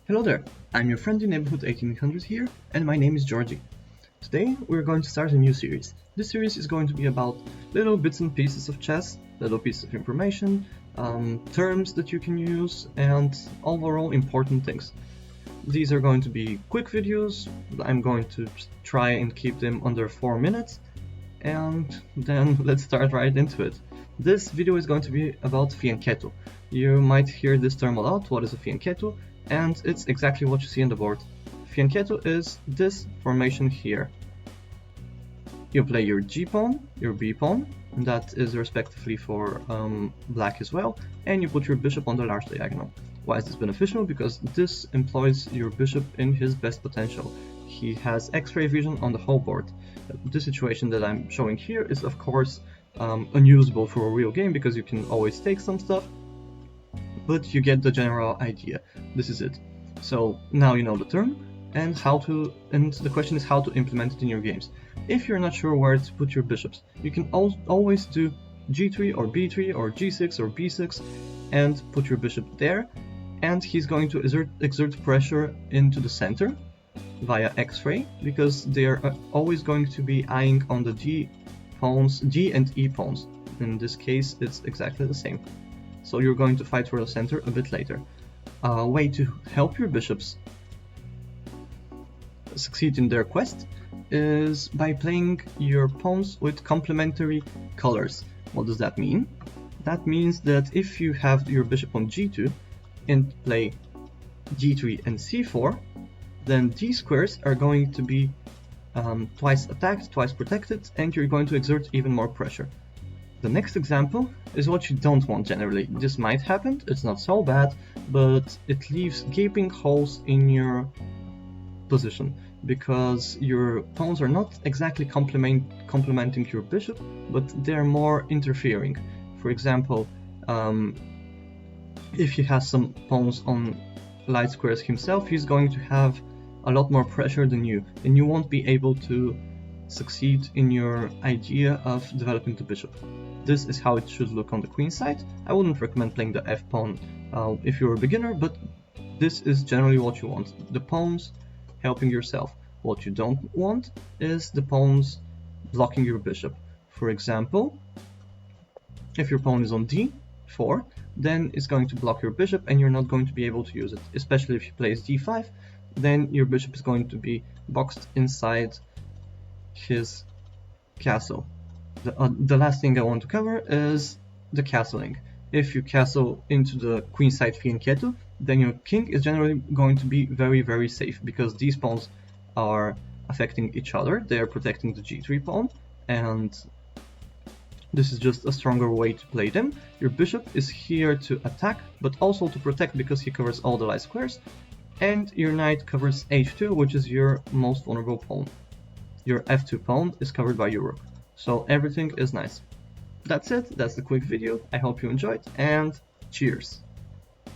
Hello there, I'm your friendly neighborhood 1800 here, and my name is Georgie. Today we're going to start a new series. This series is going to be about little bits and pieces of chess, little pieces of information, terms that you can use, and overall important things. These are going to be quick videos. I'm going to try and keep them under 4 minutes, and then let's start right into it. This video is going to be about Fianchetto. You might hear this term a lot. What is a Fianchetto? And it's exactly what you see on the board. Fianchetto is this formation here. You play your G pawn, your B pawn, and that is respectively for black as well, and you put your bishop on the large diagonal. Why is this beneficial? Because this employs your bishop in his best potential. He has X-ray vision on the whole board. This situation that I'm showing here is of course unusable for a real game because you can always take some stuff, but you get the general idea. This is it. So now you know the term and the question is how to implement it in your games. If you're not sure where to put your bishops, you can always do G3 or B3 or G6 or B6 and put your bishop there, and he's going to exert pressure into the center via X-ray because they are always going to be eyeing on the G and E pawns. In this case it's exactly the same. So you're going to fight for the center a bit later. A way to help your bishops succeed in their quest is by playing your pawns with complementary colors. What does that mean? That means that if you have your bishop on G2 and play G3 and C4, then these squares are going to be twice attacked, twice protected, and you're going to exert even more pressure. The next example is what you don't want generally. This might happen, it's not so bad, but it leaves gaping holes in your position because your pawns are not exactly complementing your bishop, but they're more interfering. For example, if he has some pawns on light squares himself, he's going to have a lot more pressure than you, and you won't be able to succeed in your idea of developing the bishop. This is how it should look on the queen side. I wouldn't recommend playing the f pawn if you're a beginner, but this is generally what you want. The pawns helping yourself. What you don't want is the pawns blocking your bishop. For example, if your pawn is on d4, then it's going to block your bishop and you're not going to be able to use it. Especially if he plays d5, then your bishop is going to be boxed inside his castle. The last thing I want to cover is the castling. If you castle into the queenside Fianchetto, then your king is generally going to be very safe because these pawns are affecting each other. They are protecting the G3 pawn, and this is just a stronger way to play them. Your bishop is here to attack, but also to protect because he covers all the light squares, and your knight covers H2, which is your most vulnerable pawn. Your F2 pawn is covered by your rook. So everything is nice. That's it, that's the quick video. I hope you enjoyed, and cheers!